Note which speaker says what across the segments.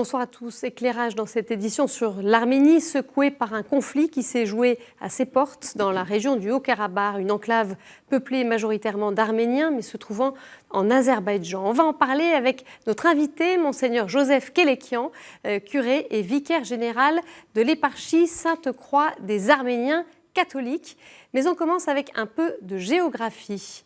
Speaker 1: Bonsoir à tous. Éclairage dans cette édition sur l'Arménie, secouée par un conflit qui s'est joué à ses portes dans la région du Haut-Karabakh, une enclave peuplée majoritairement d'Arméniens, mais se trouvant en Azerbaïdjan. On va en parler avec notre invité, Monseigneur Joseph Kélékian, curé et vicaire général de l'éparchie Sainte-Croix des Arméniens catholiques. Mais on commence avec un peu de géographie.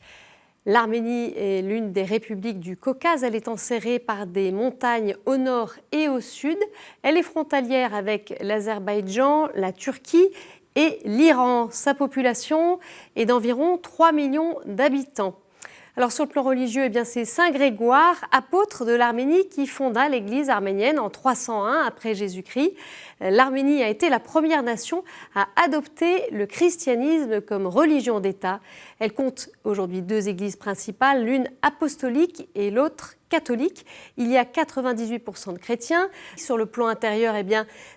Speaker 1: L'Arménie est l'une des républiques du Caucase. Elle est enserrée par des montagnes au nord et au sud. Elle est frontalière avec l'Azerbaïdjan, la Turquie et l'Iran. Sa population est d'environ 3 millions d'habitants. Alors sur le plan religieux, c'est Saint Grégoire, apôtre de l'Arménie, qui fonda l'église arménienne en 301 après Jésus-Christ. L'Arménie a été la première nation à adopter le christianisme comme religion d'État. Elle compte aujourd'hui 2 églises principales, l'une apostolique et l'autre catholique. Il y a 98% de chrétiens. Sur le plan intérieur,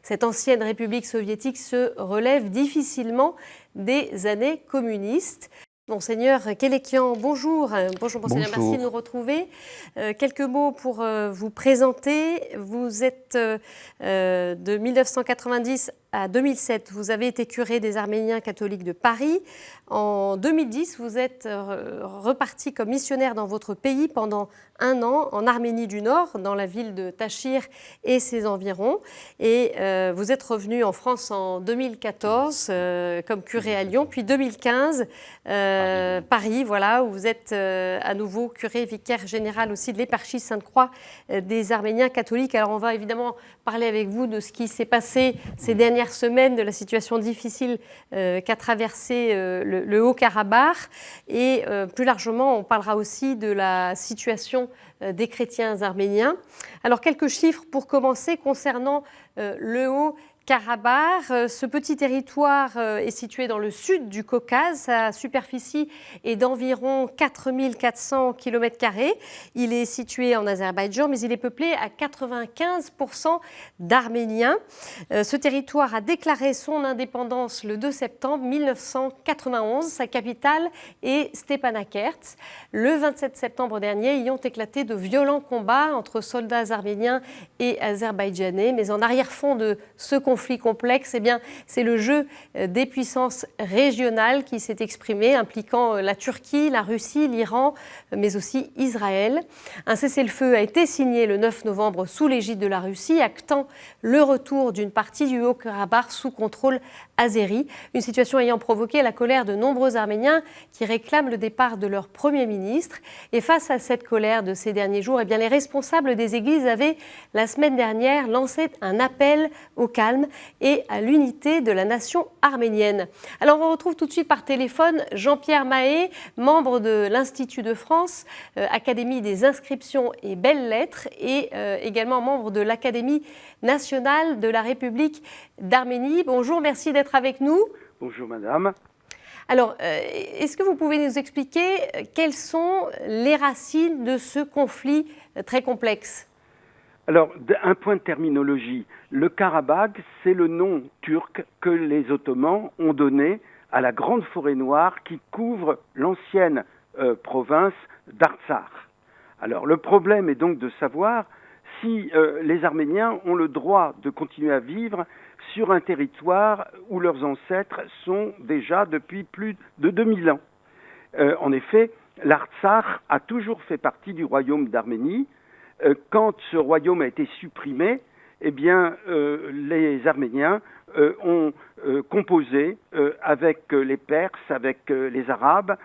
Speaker 1: cette ancienne république soviétique se relève difficilement des années communistes. Monseigneur Kélékian, bonjour. Bonjour Monseigneur, merci de nous retrouver. Quelques mots pour vous présenter. Vous êtes de 1990 à 2007, vous avez été curé des Arméniens catholiques de Paris. En 2010, vous êtes reparti comme missionnaire dans votre pays pendant 1 an en Arménie du Nord, dans la ville de Tachir et ses environs. Et vous êtes revenu en France en 2014 comme curé à Lyon, puis 2015, Paris, voilà, où vous êtes à nouveau curé vicaire général aussi de l'éparchie Sainte-Croix des Arméniens catholiques. Alors on va évidemment parler avec vous de ce qui s'est passé ces dernières semaines, de la situation difficile qu'a traversé le Haut-Karabakh. Et plus largement, on parlera aussi de la situation des chrétiens arméniens. Alors quelques chiffres pour commencer concernant le Haut-Karabakh. Ce petit territoire est situé dans le sud du Caucase. Sa superficie est d'environ 4400 km². Il est situé en Azerbaïdjan, mais il est peuplé à 95% d'Arméniens. Ce territoire a déclaré son indépendance le 2 septembre 1991. Sa capitale est Stepanakert. Le 27 septembre dernier, y ont éclaté de violents combats entre soldats arméniens et azerbaïdjanais. Mais en arrière-fond de ce conflit complexe, c'est le jeu des puissances régionales qui s'est exprimé, impliquant la Turquie, la Russie, l'Iran, mais aussi Israël. Un cessez-le-feu a été signé le 9 novembre sous l'égide de la Russie, actant le retour d'une partie du Haut-Karabakh sous contrôle azéri, une situation ayant provoqué la colère de nombreux Arméniens qui réclament le départ de leur Premier ministre. Et face à cette colère de ces derniers jours, les responsables des églises avaient, la semaine dernière, lancé un appel au calme et à l'unité de la nation arménienne. Alors on retrouve tout de suite par téléphone Jean-Pierre Mahé, membre de l'Institut de France, Académie des inscriptions et belles-lettres, et également membre de l'Académie nationale de la République d'Arménie. Bonjour, merci d'être avec nous.
Speaker 2: Bonjour madame.
Speaker 1: Alors, est-ce que vous pouvez nous expliquer quelles sont les racines de ce conflit très complexe ?
Speaker 2: Alors, un point de terminologie. Le Karabakh, c'est le nom turc que les Ottomans ont donné à la grande forêt noire qui couvre l'ancienne province d'Artsakh. Alors, le problème est donc de savoir si les Arméniens ont le droit de continuer à vivre sur un territoire où leurs ancêtres sont déjà depuis plus de 2000 ans. En effet, l'Artsakh a toujours fait partie du royaume d'Arménie. Quand ce royaume a été supprimé, les Arméniens ont composé avec les Perses, avec les Arabes,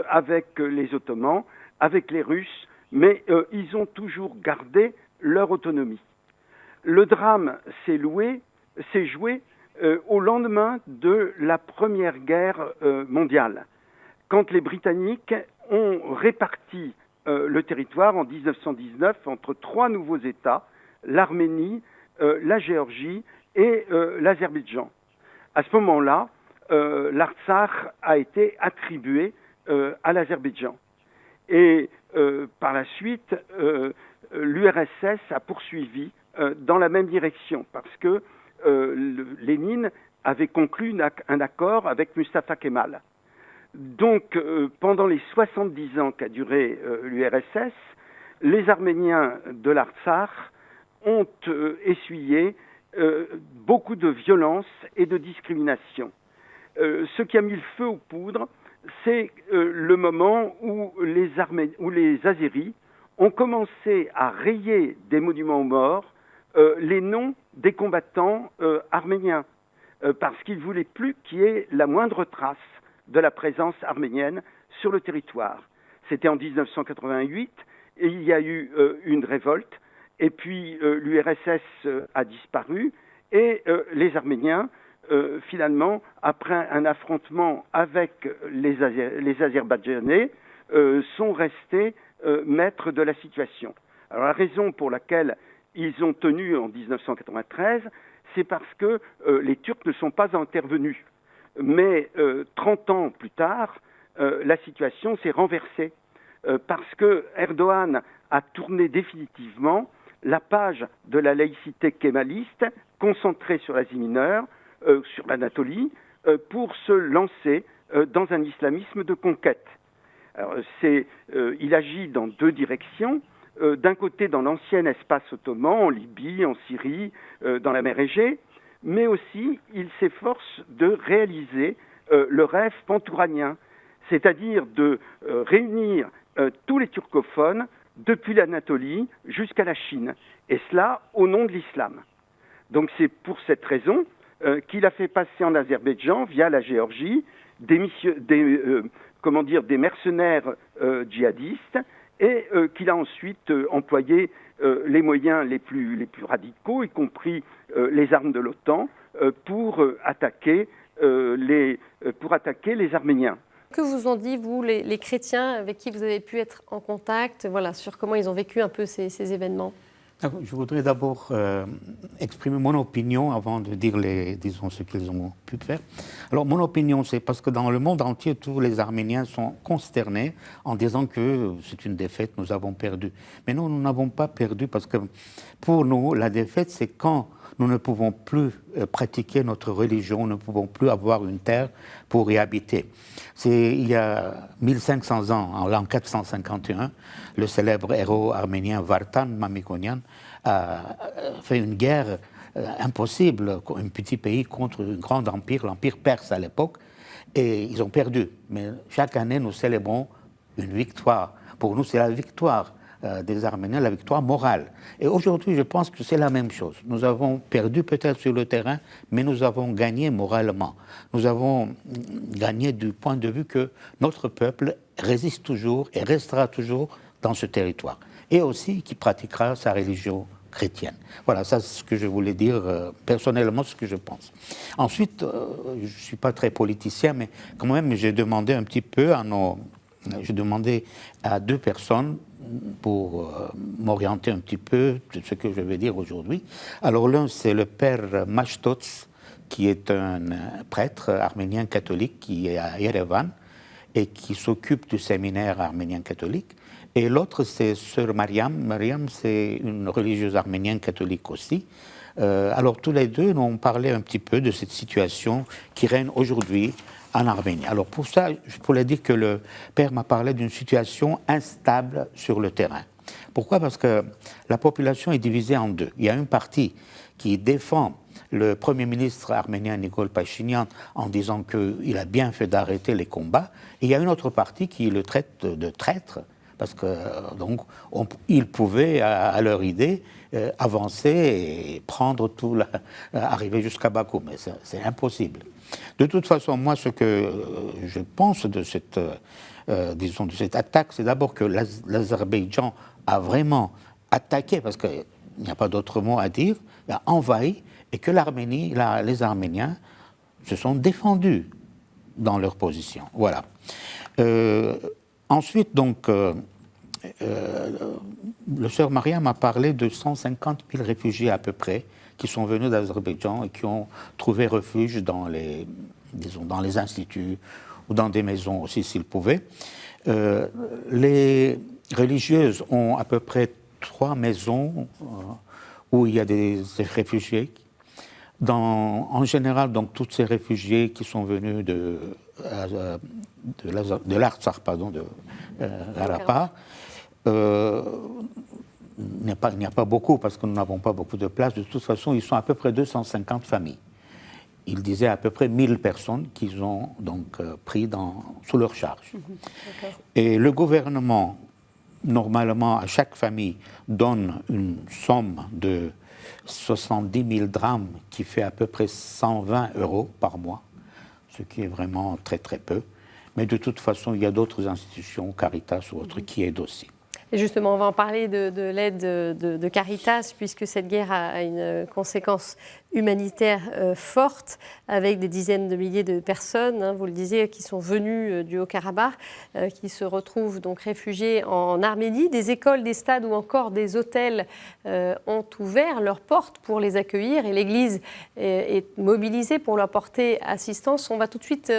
Speaker 2: avec les Ottomans, avec les Russes, mais ils ont toujours gardé leur autonomie. Le drame s'est joué au lendemain de la Première Guerre mondiale, quand les Britanniques ont réparti le territoire en 1919 entre 3 nouveaux États, l'Arménie, la Géorgie et l'Azerbaïdjan. À ce moment-là, l'Artsakh a été attribué à l'Azerbaïdjan. Et par la suite, l'URSS a poursuivi dans la même direction, parce que Lénine avait conclu un accord avec Mustafa Kemal. Donc, pendant les 70 ans qu'a duré l'URSS, les Arméniens de l'Artsakh ont essuyé beaucoup de violence et de discrimination. Ce qui a mis le feu aux poudres, c'est le moment où les Azéris ont commencé à rayer des monuments aux morts les noms des combattants arméniens, parce qu'ils ne voulaient plus qu'il y ait la moindre trace de la présence arménienne sur le territoire. C'était en 1988, et il y a eu une révolte, et puis l'URSS a disparu, et les Arméniens, finalement, après un affrontement avec les Azerbaïdjanais, sont restés maîtres de la situation. Alors la raison pour laquelle ils ont tenu en 1993, c'est parce que les Turcs ne sont pas intervenus. Mais 30 ans plus tard, la situation s'est renversée parce que Erdogan a tourné définitivement la page de la laïcité kémaliste, concentrée sur l'Asie mineure, sur l'Anatolie, pour se lancer dans un islamisme de conquête. Alors, il agit dans deux directions. D'un côté, dans l'ancien espace ottoman, en Libye, en Syrie, dans la mer Égée, mais aussi il s'efforce de réaliser le rêve pantouranien, c'est-à-dire de réunir tous les turcophones depuis l'Anatolie jusqu'à la Chine, et cela au nom de l'islam. Donc c'est pour cette raison qu'il a fait passer en Azerbaïdjan, via la Géorgie, des mercenaires djihadistes, et qu'il a ensuite employé les moyens les plus radicaux, y compris les armes de l'OTAN, pour attaquer les Arméniens.
Speaker 1: Que vous en dites, vous, les chrétiens avec qui vous avez pu être en contact, voilà, sur comment ils ont vécu un peu ces événements?
Speaker 3: Je voudrais d'abord exprimer mon opinion avant de dire ce qu'ils ont pu faire. Alors, mon opinion, c'est parce que dans le monde entier, tous les Arméniens sont consternés en disant que c'est une défaite, nous avons perdu. Mais non, nous n'avons pas perdu parce que pour nous, la défaite, c'est quand nous ne pouvons plus pratiquer notre religion, nous ne pouvons plus avoir une terre pour y habiter. Il y a 1500 ans, en l'an 451, le célèbre héros arménien Vartan Mamikonian a fait une guerre impossible, un petit pays contre un grand empire, l'empire perse à l'époque, et ils ont perdu. Mais chaque année, nous célébrons une victoire. Pour nous, c'est la victoire des Arméniens, la victoire morale. Et aujourd'hui, je pense que c'est la même chose. Nous avons perdu peut-être sur le terrain, mais nous avons gagné moralement. Nous avons gagné du point de vue que notre peuple résiste toujours et restera toujours dans ce territoire. Et aussi qui pratiquera sa religion chrétienne. Voilà, ça c'est ce que je voulais dire personnellement, ce que je pense. Ensuite, je ne suis pas très politicien, mais quand même, j'ai demandé un petit peu j'ai demandé à deux personnes pour m'orienter un petit peu de ce que je vais dire aujourd'hui. Alors l'un, c'est le père Mashtots, qui est un prêtre arménien catholique qui est à Yerevan et qui s'occupe du séminaire arménien catholique. Et l'autre, c'est sœur Mariam. Mariam, c'est une religieuse arménienne catholique aussi. Alors tous les deux, nous ont parlé un petit peu de cette situation qui règne aujourd'hui en Arménie. Alors pour ça, je voulais dire que le père m'a parlé d'une situation instable sur le terrain. Pourquoi? Parce que la population est divisée en deux. Il y a une partie qui défend le Premier ministre arménien Nikol Pachinian en disant qu'il a bien fait d'arrêter les combats. Et il y a une autre partie qui le traite de traître, parce que donc ils pouvaient, à leur idée, avancer et prendre arriver jusqu'à Bakou. Mais c'est impossible. De toute façon, moi, ce que je pense de cette attaque, c'est d'abord que l'Azerbaïdjan a vraiment attaqué, parce qu'il n'y a pas d'autre mot à dire, il a envahi, et que les Arméniens se sont défendus dans leur position. Voilà. Ensuite, donc, le sœur Maria m'a parlé de 150 000 réfugiés à peu près qui sont venus d'Azerbaïdjan et qui ont trouvé refuge dans les instituts ou dans des maisons aussi s'ils pouvaient. Les religieuses ont à peu près 3 maisons où il y a des réfugiés. En général, donc, tous ces réfugiés qui sont venus de l'Artsakh, de Rarapa, il n'y a pas beaucoup parce que nous n'avons pas beaucoup de place. De toute façon, ils sont à peu près 250 familles. Ils disaient à peu près 1000 personnes qu'ils ont donc pris sous leur charge. Et le gouvernement, normalement, à chaque famille, donne une somme de 70 000 drachmes qui fait à peu près 120 € par mois, ce qui est vraiment très très peu. Mais de toute façon, il y a d'autres institutions, Caritas ou autres, qui aident aussi.
Speaker 1: Et justement, on va en parler de l'aide de Caritas, puisque cette guerre a une conséquence humanitaire forte, avec des dizaines de milliers de personnes, hein, vous le disiez, qui sont venues du Haut-Karabakh, qui se retrouvent donc réfugiées en Arménie. Des écoles, des stades ou encore des hôtels ont ouvert leurs portes pour les accueillir, et l'Église est mobilisée pour leur porter assistance. On va tout de suite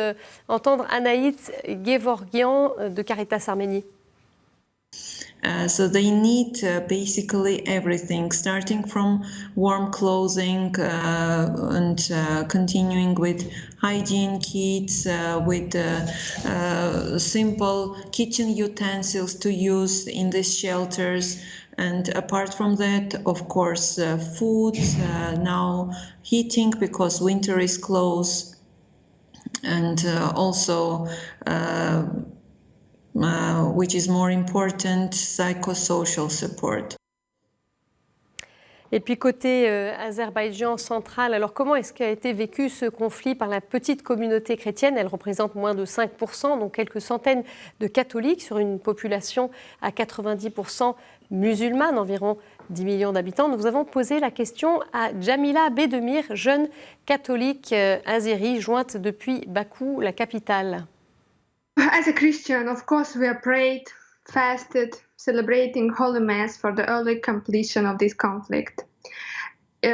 Speaker 1: entendre Anaït Gevorgian de Caritas Arménie.
Speaker 4: So they need basically everything, starting from warm clothing and continuing with hygiene kits, with simple kitchen utensils to use in these shelters. And apart from that, of course, food, now heating because winter is close, and also which is more important, psychosocial support.
Speaker 1: Et puis côté Azerbaïdjan central, alors comment est-ce qu'a été vécu ce conflit par la petite communauté chrétienne? Elle représente moins de 5%, donc quelques centaines de catholiques sur une population à 90% musulmane, environ 10 millions d'habitants. Nous avons posé la question à Jamila Bedemir, jeune catholique azérie jointe depuis Bakou, la capitale.
Speaker 5: As a Christian, of course, we have prayed, fasted, celebrating Holy Mass for the early completion of this conflict.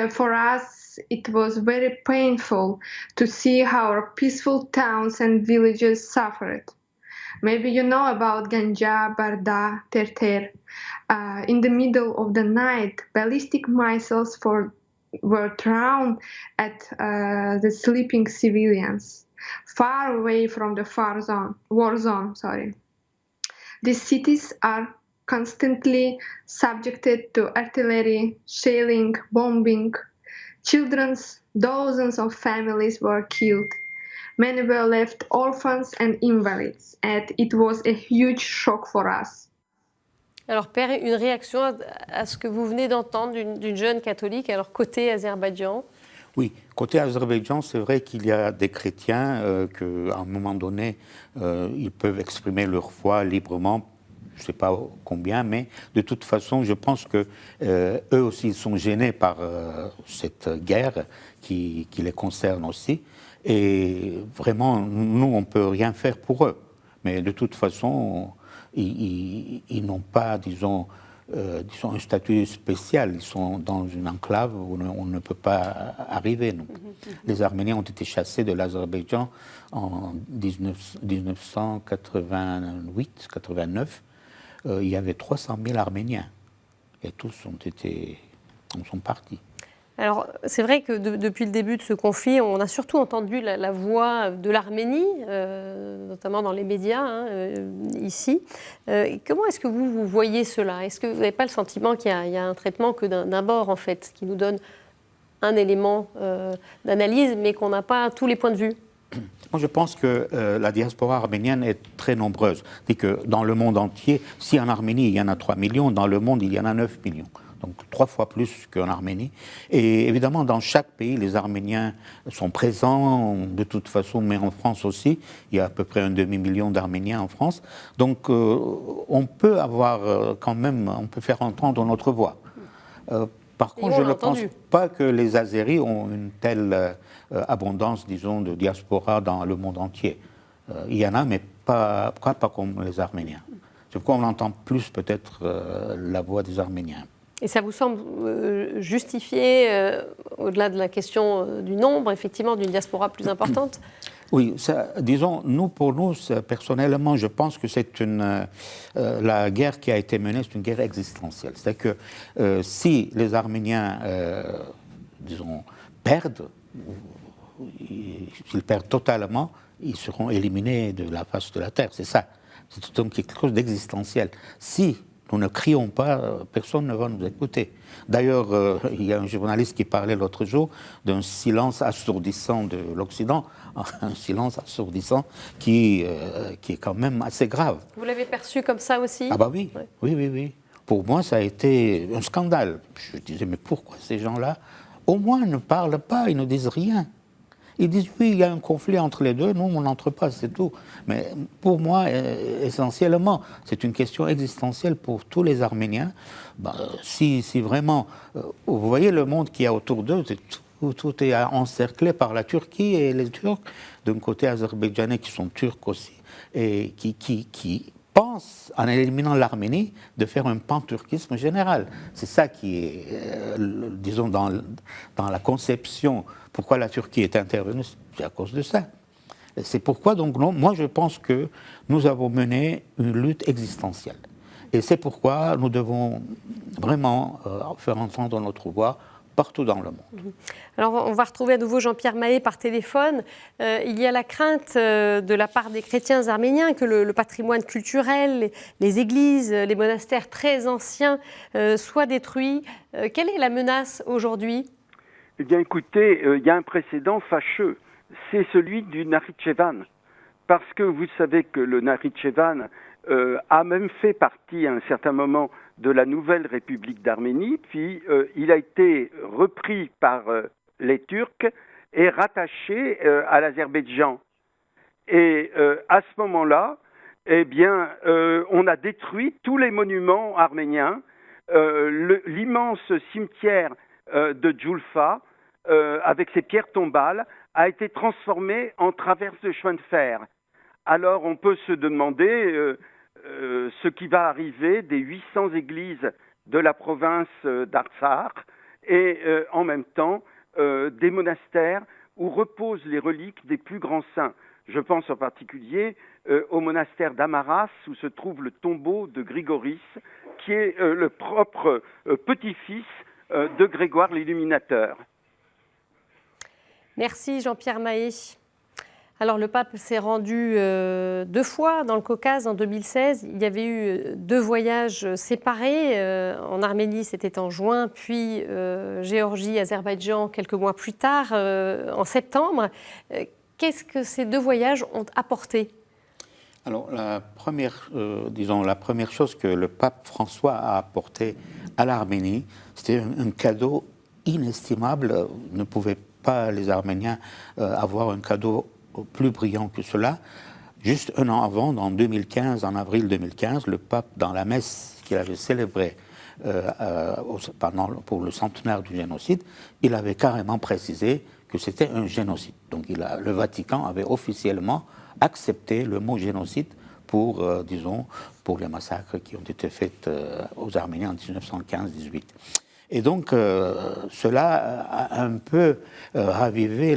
Speaker 5: For us, it was very painful to see how our peaceful towns and villages suffered. Maybe you know about Ganja, Barda, Terter. In the middle of the night, ballistic missiles were thrown at the sleeping civilians, far away from the war zone. These cities are constantly subjected to artillery, shelling, bombing. Dozens of families were killed. Many were left orphans and invalids, and it was a huge shock for us.
Speaker 1: Alors, Père, une réaction à ce que vous venez d'entendre d'une jeune catholique, alors côté Azerbaïdjan?
Speaker 3: Oui, côté Azerbaïdjan, c'est vrai qu'il y a des chrétiens qu'à un moment donné, ils peuvent exprimer leur foi librement, je ne sais pas combien, mais de toute façon, je pense qu'eux aussi sont gênés par cette guerre qui les concerne aussi. Et vraiment, nous, on ne peut rien faire pour eux. Mais de toute façon, ils n'ont pas, disons, un statut spécial. Ils sont dans une enclave où on ne peut pas arriver. Donc. Les Arméniens ont été chassés de l'Azerbaïdjan en 1988-89. Il y avait 300 000 Arméniens. Et tous sont partis.
Speaker 1: Alors, c'est vrai que depuis le début de ce conflit, on a surtout entendu la voix de l'Arménie, notamment dans les médias, ici. Comment est-ce que vous voyez cela? Est-ce que vous n'avez pas le sentiment qu'il y a un traitement que d'un bord, en fait, qui nous donne un élément d'analyse, mais qu'on n'a pas tous les points de vue?
Speaker 3: Moi, je pense que la diaspora arménienne est très nombreuse. C'est que dans le monde entier, si en Arménie, il y en a 3 millions, dans le monde, il y en a 9 millions. Donc 3 fois plus qu'en Arménie. Et évidemment, dans chaque pays, les Arméniens sont présents de toute façon, mais en France aussi. Il y a à peu près un demi-million d'Arméniens en France. Donc on peut avoir quand même, on peut faire entendre notre voix. Par contre, je ne pense pas que les Azéris ont une telle abondance, disons, de diaspora dans le monde entier. Il y en a, mais pas comme les Arméniens. C'est pourquoi on entend plus peut-être la voix des Arméniens.
Speaker 1: Et ça vous semble justifié, au-delà de la question du nombre, effectivement, d'une diaspora plus importante?
Speaker 3: Oui, disons, pour nous, personnellement, je pense que c'est la guerre qui a été menée, c'est une guerre existentielle. C'est-à-dire que si les Arméniens, disons, perdent, s'ils perdent totalement, ils seront éliminés de la face de la terre. C'est ça. C'est donc quelque chose d'existentiel. Si nous ne crions pas, personne ne va nous écouter. D'ailleurs, il y a un journaliste qui parlait l'autre jour d'un silence assourdissant de l'Occident, un silence assourdissant qui est quand même assez grave.
Speaker 1: Vous l'avez perçu comme ça aussi?
Speaker 3: Ah bah oui, oui. Pour moi, ça a été un scandale. Je disais, mais pourquoi ces gens-là, au moins, ne parlent pas, ils ne disent rien. Ils disent, oui, il y a un conflit entre les deux, nous, on n'entre pas, c'est tout. Mais pour moi, essentiellement, c'est une question existentielle pour tous les Arméniens. Si vraiment, vous voyez le monde qu'il y a autour d'eux, tout est encerclé par la Turquie et les Turcs, d'un côté azerbaïdjanais qui sont turcs aussi, et qui pensent, en éliminant l'Arménie, de faire un panturquisme général. C'est ça qui est, disons, dans la conception. Pourquoi la Turquie est intervenue? C'est à cause de ça. C'est pourquoi, donc, moi, je pense que nous avons mené une lutte existentielle. Et c'est pourquoi nous devons vraiment faire entendre notre voix partout dans le monde.
Speaker 1: Alors, on va retrouver à nouveau Jean-Pierre Mahé par téléphone. Il y a la crainte de la part des chrétiens arméniens que le patrimoine culturel, les églises, les monastères très anciens soient détruits. Quelle est la menace aujourd'hui?
Speaker 2: Eh bien, écoutez, il y a un précédent fâcheux. C'est celui du Nakhitchevan. Parce que vous savez que le Nakhitchevan a même fait partie à un certain moment de la nouvelle République d'Arménie, puis il a été repris par les Turcs et rattaché à l'Azerbaïdjan. Et à ce moment-là, eh bien, on a détruit tous les monuments arméniens, l'immense cimetière de Djoulfa, avec ses pierres tombales, a été transformé en traverse de chemin de fer. Alors on peut se demander ce qui va arriver des 800 églises de la province d'Artsakh et en même temps des monastères où reposent les reliques des plus grands saints. Je pense en particulier au monastère d'Amaras où se trouve le tombeau de Grigoris, qui est le propre petit-fils de Grégoire l'Illuminateur.
Speaker 1: Merci Jean-Pierre Mahé. Alors le pape s'est rendu 2 fois dans le Caucase en 2016. Il y avait eu 2 voyages séparés. En Arménie, c'était en juin, puis Géorgie, Azerbaïdjan quelques mois plus tard, en septembre. Qu'est-ce que ces 2 voyages ont apporté?
Speaker 3: Alors la première chose que le pape François a apporté à l'Arménie, c'était un cadeau inestimable. Ne pouvait pas les Arméniens avoir un cadeau plus brillant que cela. Juste un an avant, en 2015, en avril 2015, le pape, dans la messe qu'il avait célébrée pour le centenaire du génocide, il avait carrément précisé que c'était un génocide. Donc le Vatican avait officiellement accepté le mot génocide pour les massacres qui ont été faits aux Arméniens en 1915-18. Et donc, cela a un peu ravivé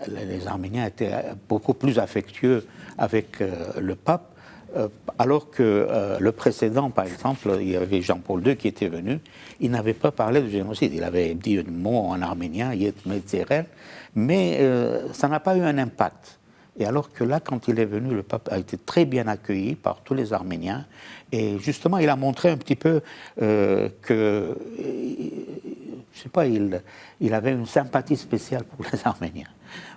Speaker 3: les Arméniens étaient beaucoup plus affectueux avec le pape, alors que le précédent, par exemple, il y avait Jean-Paul II qui était venu, il n'avait pas parlé de génocide. Il avait dit un mot en arménien, Yet Metzerel, mais ça n'a pas eu un impact. Et alors que là, quand il est venu, le pape a été très bien accueilli par tous les Arméniens. Et justement, il a montré un petit peu que, je sais pas, il avait une sympathie spéciale pour les Arméniens.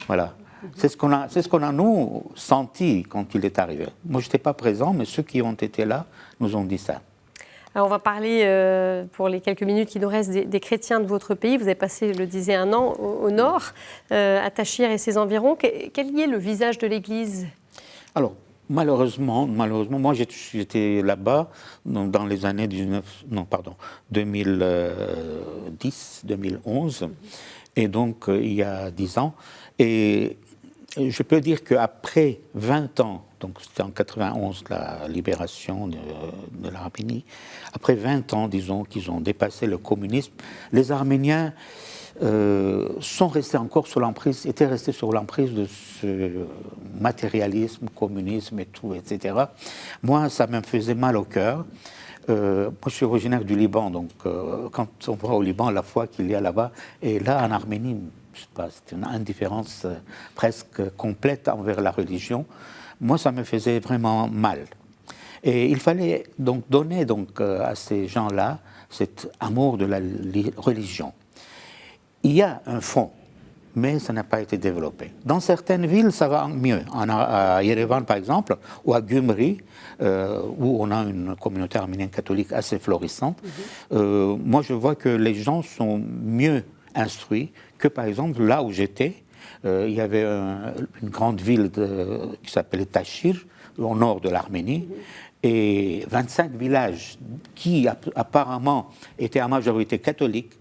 Speaker 3: Voilà. C'est ce qu'on a, nous, senti quand il est arrivé. Moi, je n'étais pas présent, mais ceux qui ont été là nous ont dit ça.
Speaker 1: Alors on va parler, pour les quelques minutes qui nous restent, des chrétiens de votre pays. Vous avez passé, je le disais, un an au nord, à Tachir et ses environs. Quel est le visage de l'Église? Alors,
Speaker 3: malheureusement, moi j'étais là-bas dans les années 2010, 2011, et donc il y a 10 ans. Et je peux dire qu'après 20 ans, donc c'était en 91 la libération de l'Arménie, après 20 ans, disons, qu'ils ont dépassé le communisme, les Arméniens sont restés encore sous l'emprise, étaient restés sous l'emprise de ce matérialisme, communisme et tout, etc. Moi, ça me faisait mal au cœur. Moi, je suis originaire du Liban, donc quand on voit au Liban la foi qu'il y a là-bas, et là, en Arménie, je sais pas, c'est une indifférence presque complète envers la religion. Moi, ça me faisait vraiment mal. Et il fallait donc donner à ces gens-là cet amour de la religion. Il y a un fond, mais ça n'a pas été développé. Dans certaines villes, ça va mieux. À Yerevan, par exemple, ou à Gyumri, où on a une communauté arménienne catholique assez florissante, moi je vois que les gens sont mieux instruits que, par exemple, là où j'étais. Il y avait une grande ville qui s'appelait Tachir, au nord de l'Arménie, et 25 villages qui apparemment étaient à majorité catholique.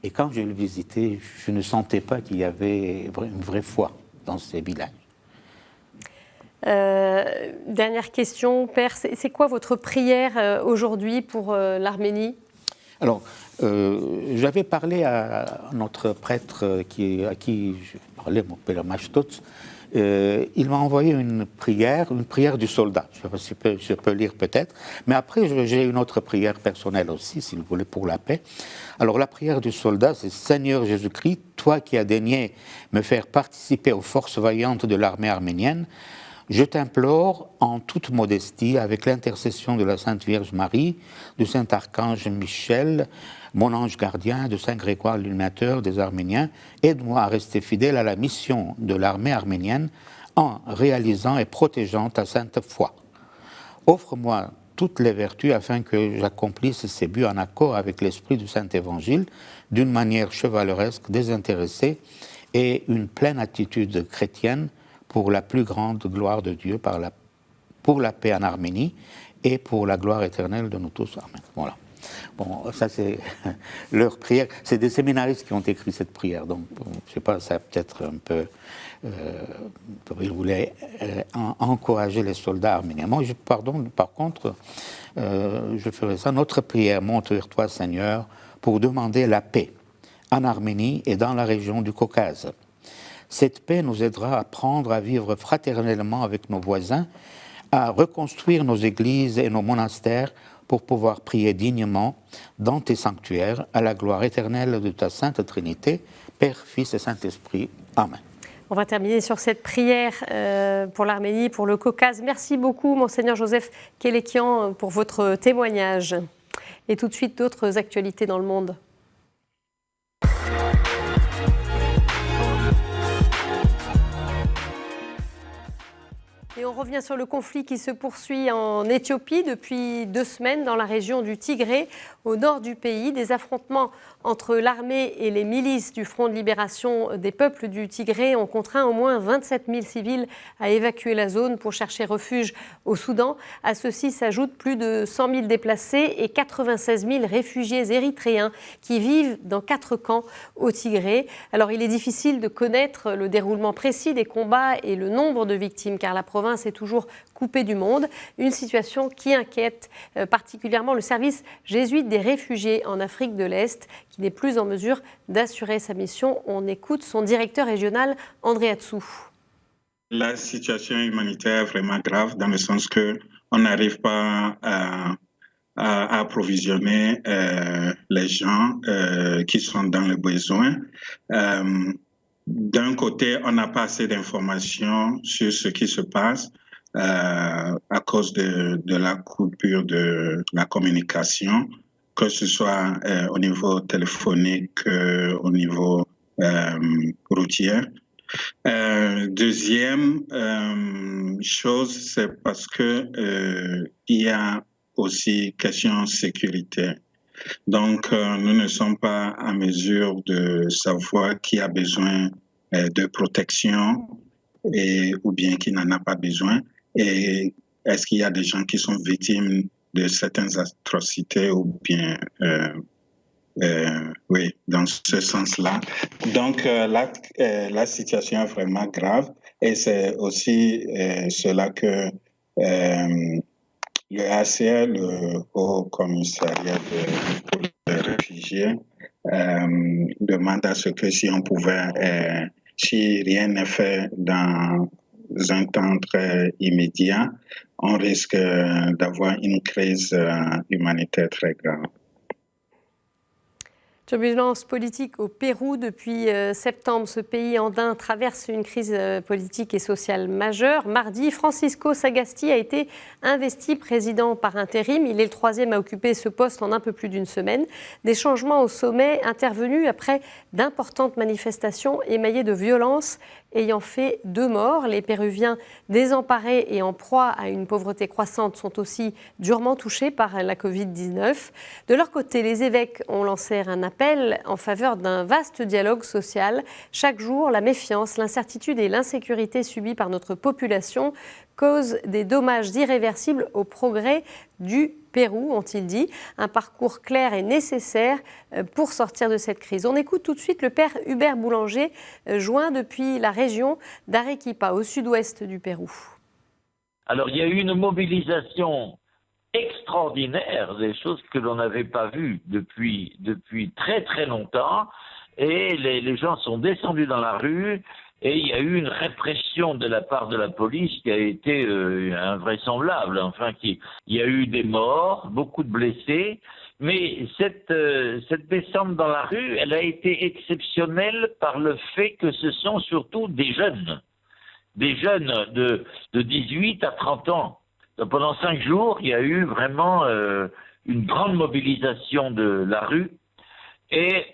Speaker 3: Et quand je le visitais, je ne sentais pas qu'il y avait une vraie foi dans ces villages.
Speaker 1: Dernière question, Père, c'est quoi votre prière aujourd'hui pour l'Arménie ?
Speaker 3: Alors, j'avais parlé à notre prêtre à qui je parlais, mon père Mashtots. Il m'a envoyé une prière du soldat. Je ne sais pas si je peux lire peut-être. Mais après, j'ai une autre prière personnelle aussi, si vous voulez, pour la paix. Alors, la prière du soldat, c'est « Seigneur Jésus-Christ, toi qui as daigné me faire participer aux forces vaillantes de l'armée arménienne, je t'implore en toute modestie, avec l'intercession de la Sainte Vierge Marie, du Saint-Archange Michel, mon ange gardien, de Saint Grégoire l'illuminateur des Arméniens, aide-moi à rester fidèle à la mission de l'armée arménienne en réalisant et protégeant ta sainte foi. Offre-moi toutes les vertus afin que j'accomplisse ces buts en accord avec l'esprit du Saint-Évangile, d'une manière chevaleresque, désintéressée et une pleine attitude chrétienne, pour la plus grande gloire de Dieu, pour la paix en Arménie et pour la gloire éternelle de nous tous. Amen. Voilà. Bon, ça c'est leur prière. C'est des séminaristes qui ont écrit cette prière, donc je ne sais pas, ça peut-être un peu... ils voulaient encourager les soldats arméniens. Moi, par contre, je ferai ça. Notre prière monte vers toi, Seigneur, pour demander la paix en Arménie et dans la région du Caucase. Cette paix nous aidera à apprendre à vivre fraternellement avec nos voisins, à reconstruire nos églises et nos monastères pour pouvoir prier dignement dans tes sanctuaires à la gloire éternelle de ta Sainte Trinité, Père, Fils et Saint-Esprit. Amen.
Speaker 1: On va terminer sur cette prière pour l'Arménie, pour le Caucase. Merci beaucoup, Monseigneur Joseph Kélékian, pour votre témoignage. Et tout de suite, d'autres actualités dans le monde. Et on revient sur le conflit qui se poursuit en Éthiopie depuis 2 semaines dans la région du Tigré, au nord du pays. Des affrontements entre l'armée et les milices du Front de libération des peuples du Tigré ont contraint au moins 27 000 civils à évacuer la zone pour chercher refuge au Soudan. À ceci s'ajoutent plus de 100 000 déplacés et 96 000 réfugiés érythréens qui vivent dans 4 camps au Tigré. Alors il est difficile de connaître le déroulement précis des combats et le nombre de victimes car la province est toujours coupée du monde, une situation qui inquiète particulièrement le service jésuite des réfugiés en Afrique de l'Est, qui n'est plus en mesure d'assurer sa mission. On écoute son directeur régional, André Atsou.
Speaker 6: La situation humanitaire est vraiment grave dans le sens qu'on n'arrive pas à approvisionner les gens qui sont dans le besoin. D'un côté, on n'a pas assez d'informations sur ce qui se passe à cause de la coupure de la communication, que ce soit au niveau téléphonique, au niveau routier. Deuxième chose, c'est parce que il y a aussi question sécurité. Donc, nous ne sommes pas en mesure de savoir qui a besoin de protection ou bien qui n'en a pas besoin. Et est-ce qu'il y a des gens qui sont victimes de certaines atrocités ou bien... oui, dans ce sens-là. Donc, la situation est vraiment grave et c'est aussi cela que le HCR, le Haut Commissariat pour les réfugiés, demande à ce que si on pouvait, si rien n'est fait dans un temps très immédiat, on risque d'avoir une crise humanitaire très grave.
Speaker 1: Turbulence politique au Pérou. Depuis septembre, ce pays andin traverse une crise politique et sociale majeure. Mardi, Francisco Sagasti a été investi président par intérim. Il est le troisième à occuper ce poste en un peu plus d'une semaine. Des changements au sommet intervenus après d'importantes manifestations émaillées de violences ayant fait 2 morts. Les Péruviens désemparés et en proie à une pauvreté croissante sont aussi durement touchés par la Covid-19. De leur côté, les évêques ont lancé un appel en faveur d'un vaste dialogue social. Chaque jour, la méfiance, l'incertitude et l'insécurité subies par notre population causent des dommages irréversibles au progrès du Pérou, ont-ils dit. Un parcours clair est nécessaire pour sortir de cette crise. On écoute tout de suite le père Hubert Boulanger, joint depuis la région d'Arequipa, au sud-ouest du Pérou.
Speaker 7: Alors, il y a eu une mobilisation extraordinaire, des choses que l'on n'avait pas vues depuis très très longtemps, et les gens sont descendus dans la rue, et il y a eu une répression de la part de la police qui a été invraisemblable. Enfin, il y a eu des morts, beaucoup de blessés, mais cette descente dans la rue, elle a été exceptionnelle par le fait que ce sont surtout des jeunes de 18 à 30 ans. Donc, pendant 5 jours, il y a eu vraiment une grande mobilisation de la rue, et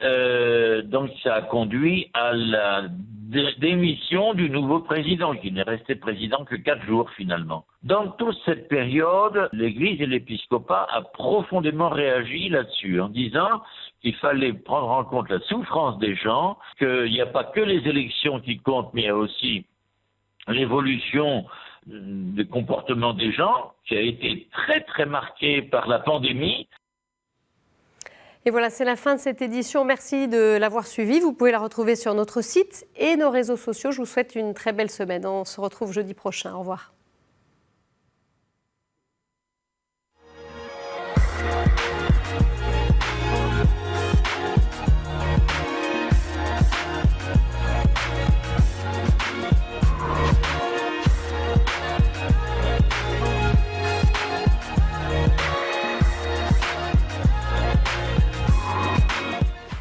Speaker 7: donc ça a conduit à la démission du nouveau président, qui n'est resté président que 4 jours finalement. Dans toute cette période, l'Église et l'épiscopat a profondément réagi là-dessus, en disant qu'il fallait prendre en compte la souffrance des gens, qu'il n'y a pas que les élections qui comptent, mais il y a aussi l'évolution des comportements des gens, qui a été très très marquée par la pandémie.
Speaker 1: Et voilà, c'est la fin de cette édition. Merci de l'avoir suivie. Vous pouvez la retrouver sur notre site et nos réseaux sociaux. Je vous souhaite une très belle semaine. On se retrouve jeudi prochain. Au revoir.